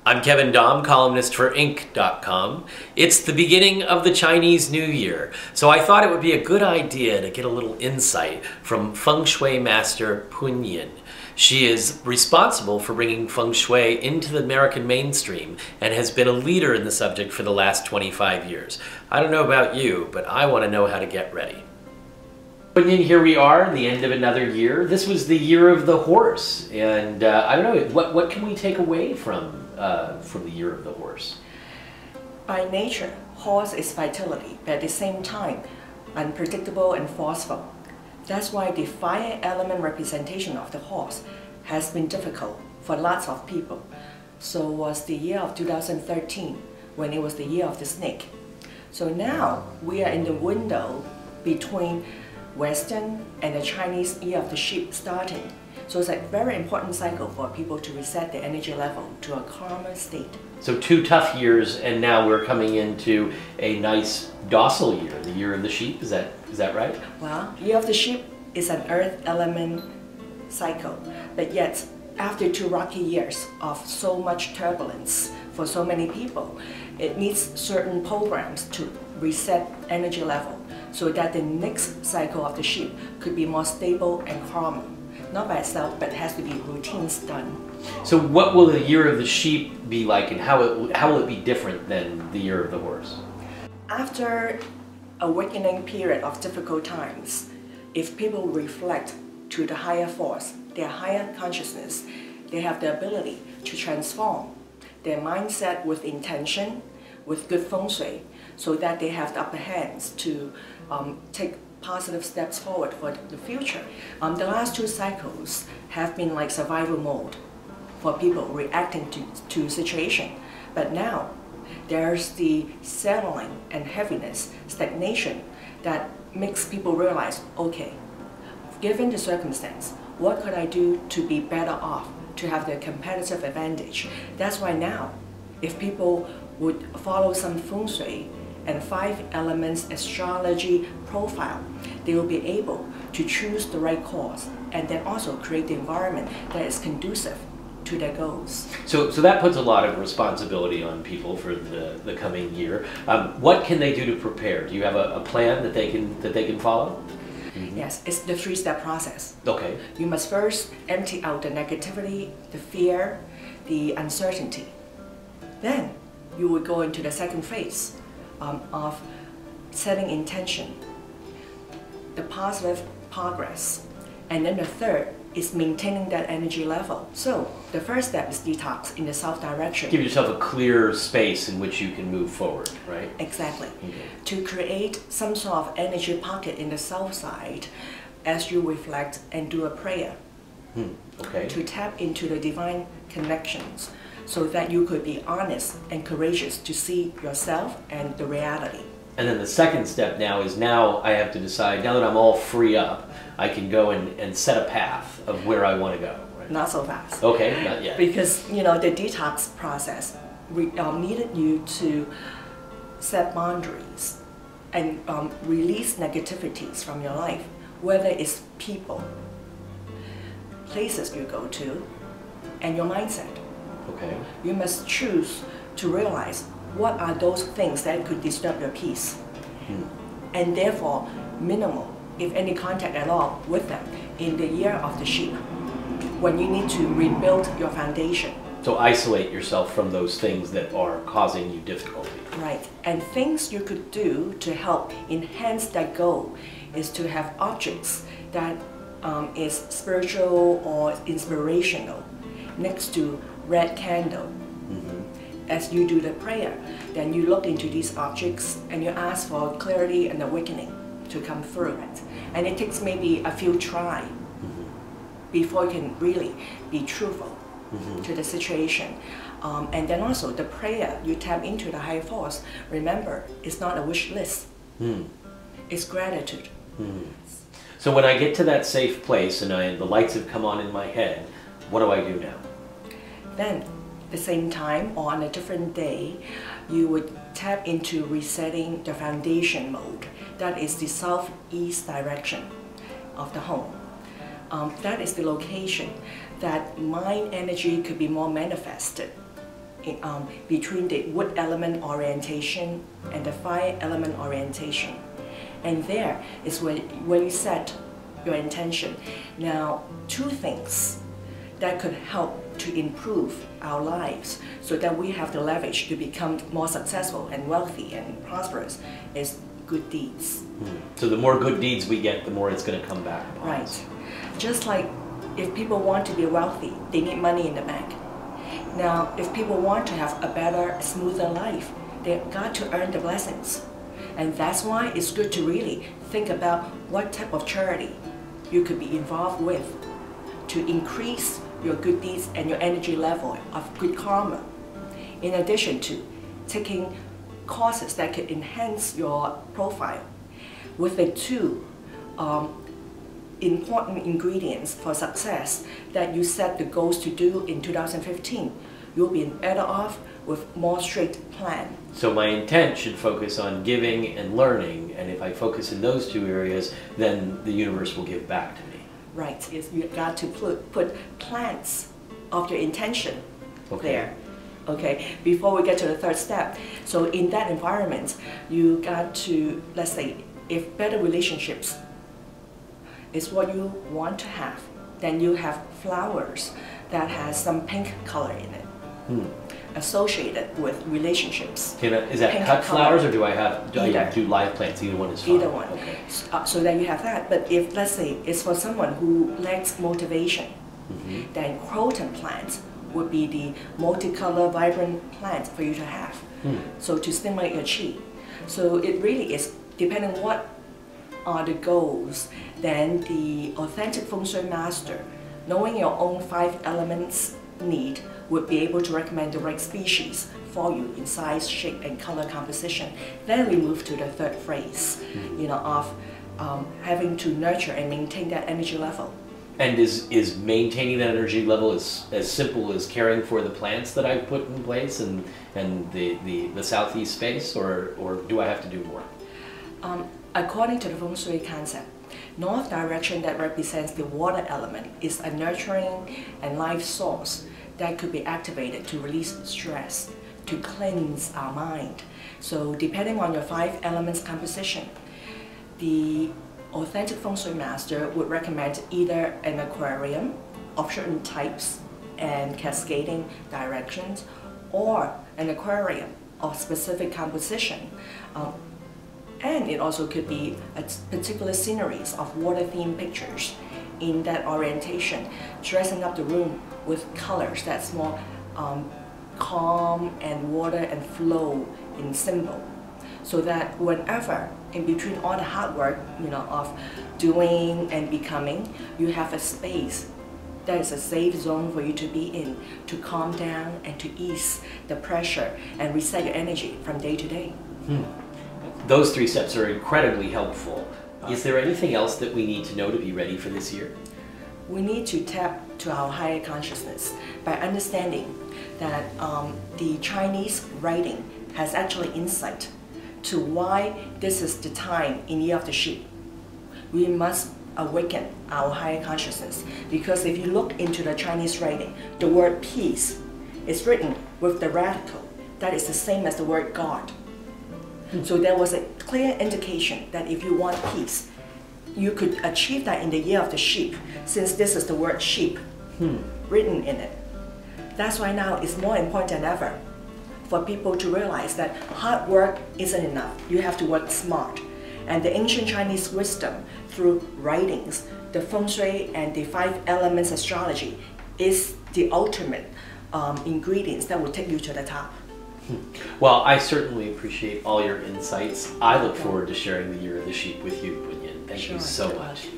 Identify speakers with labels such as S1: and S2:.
S1: I'm Kevin Daum, columnist for Inc.com. It's the beginning of the Chinese New Year, so I thought it would be a good idea to get a little insight from Feng Shui Master Pun-Yin. She is responsible for bringing Feng Shui into the American mainstream and has been a leader in the subject for the last 25 years. I don't know about you, but I want to know how to get ready. Pun-Yin, here we are, the end of another year. This was the year of the horse, and I don't know, what can we take away from the year of the horse?
S2: By nature, horse is vitality, but at the same time, unpredictable and forceful. That's why the fire element representation of the horse has been difficult for lots of people. So was the year of 2013, when it was the year of the snake. So now we are in the window between Western and the Chinese year of the sheep starting. So it's a very important cycle for people to reset their energy level to a calmer state.
S1: So 2 tough years, and now we're coming into a nice docile year, the year of the sheep. Is that right?
S2: Well, year of the sheep is an earth element cycle, but yet after 2 rocky years of so much turbulence for so many people, it needs certain programs to reset energy level so that the next cycle of the sheep could be more stable and calmer. Not by itself, but it has to be routines done.
S1: So what will the year of the sheep be like, and how will it be different than the year of the horse?
S2: After a awakening period of difficult times, if people reflect to the higher force, their higher consciousness, they have the ability to transform their mindset with intention, with good feng shui, so that they have the upper hands to take positive steps forward for the future. The last 2 cycles have been like survival mode for people reacting to situation. But now there's the settling and heaviness, stagnation that makes people realize, okay, given the circumstance, what could I do to be better off, to have the competitive advantage? That's why now, if people would follow some feng shui and 5 elements astrology profile, they will be able to choose the right course and then also create the environment that is conducive to their goals.
S1: So that puts a lot of responsibility on people for the coming year. What can they do to prepare? Do you have a plan that they can follow? Mm-hmm.
S2: Yes, it's the 3-step process.
S1: Okay.
S2: You must first empty out the negativity, the fear, the uncertainty. Then you will go into the second phase of setting intention, the positive progress, and then the third is maintaining that energy level. So the first step is detox in the south direction.
S1: Give yourself a clear space in which you can move forward, right?
S2: Exactly.
S1: Okay.
S2: To create some sort of energy pocket in the south side as you reflect and do a prayer.
S1: Okay.
S2: To tap into the divine connections so that you could be honest and courageous to see yourself and the reality.
S1: And then the second step now I have to decide, now that I'm all free up, I can go and set a path of where I want to go. Right?
S2: Not so fast.
S1: Okay, not yet.
S2: Because, the detox process needed you to set boundaries and release negativities from your life, whether it's people, places you go to, and your mindset.
S1: Okay.
S2: You must choose to realize what are those things that could disturb your peace, and therefore minimal, if any, contact at all with them in the year of the sheep, when you need to rebuild your foundation.
S1: So isolate yourself from those things that are causing you difficulty.
S2: Right, and things you could do to help enhance that goal is to have objects that is spiritual or inspirational next to red candle. As you do the prayer, then you look into these objects and you ask for clarity and awakening to come through it. And it takes maybe a few tries before you can really be truthful to the situation. And then also the prayer, you tap into the higher force. Remember, it's not a wish list. It's gratitude.
S1: So when I get to that safe place and the lights have come on in my head, what do I do now?
S2: Then, the same time or on a different day, you would tap into resetting the foundation mode. That is the southeast direction. of the home. That is the location that mind energy could be more manifested between the wood element orientation and the fire element orientation. And there is where you set your intention. Now, two things that could help to improve our lives so that we have the leverage to become more successful and wealthy and prosperous is good deeds.
S1: So the more good deeds we get, the more it's going to come back upon
S2: Right.
S1: us.
S2: Just like if people want to be wealthy, they need money in the bank. Now, if people want to have a better, smoother life, they've got to earn the blessings. And that's why it's good to really think about what type of charity you could be involved with to increase your good deeds and your energy level of good karma. In addition to taking courses that could enhance your profile. With the two important ingredients for success that you set the goals to do in 2015, you'll be better off with more straight plan.
S1: So my intent should focus on giving and learning, and if I focus in those two areas, then the universe will give back to me.
S2: Right, you've got to put plans of your intention there. Okay, before we get to the third step. So in that environment, you got to, let's say, if better relationships is what you want to have, then you have flowers that has some pink color in it, associated with relationships.
S1: Is that
S2: pink
S1: cut
S2: color.
S1: flowers, or do I have do live plants? Either one is fine.
S2: Either one.
S1: Okay.
S2: So that you have that. But if, let's say, it's for someone who lacks motivation, then croton plants would be the multicolor, vibrant plant for you to have. So to stimulate your chi. So it really is, depending on what are the goals, then the authentic Feng Shui master, knowing your own 5 elements need, would be able to recommend the right species for you in size, shape, and color composition. Then we move to the third phase, of having to nurture and maintain that energy level.
S1: And is maintaining that energy level as simple as caring for the plants that I've put in place and the southeast space, or do I have to do more?
S2: According to the Feng Shui concept, north direction that represents the water element is a nurturing and life source that could be activated to release stress, to cleanse our mind. So depending on your 5 elements composition, the authentic Feng Shui master would recommend either an aquarium of certain types and cascading directions, or an aquarium of specific composition. And it also could be a particular sceneries of water-themed pictures in that orientation, dressing up the room with colors that's more calm and water and flow in symbol. So that whenever, in between all the hard work, of doing and becoming, you have a space that is a safe zone for you to be in, to calm down and to ease the pressure and reset your energy from day to day.
S1: Those 3 steps are incredibly helpful. Is there anything else that we need to know to be ready for this year?
S2: We need to tap to our higher consciousness by understanding that the Chinese writing has actually insight to why this is the time in Year of the Sheep. We must awaken our higher consciousness, because if you look into the Chinese writing, the word peace is written with the radical that is the same as the word God. So there was a clear indication that if you want peace, you could achieve that in the Year of the Sheep, since this is the word sheep written in it. That's why now it's more important than ever for people to realize that hard work isn't enough. You have to work smart. And the ancient Chinese wisdom through writings, the Feng Shui and the 5 elements astrology is the ultimate ingredients that will take you to the top.
S1: Well, I certainly appreciate all your insights. I look forward to sharing the Year of the Sheep with you, Pun-Yin. Thank you so much.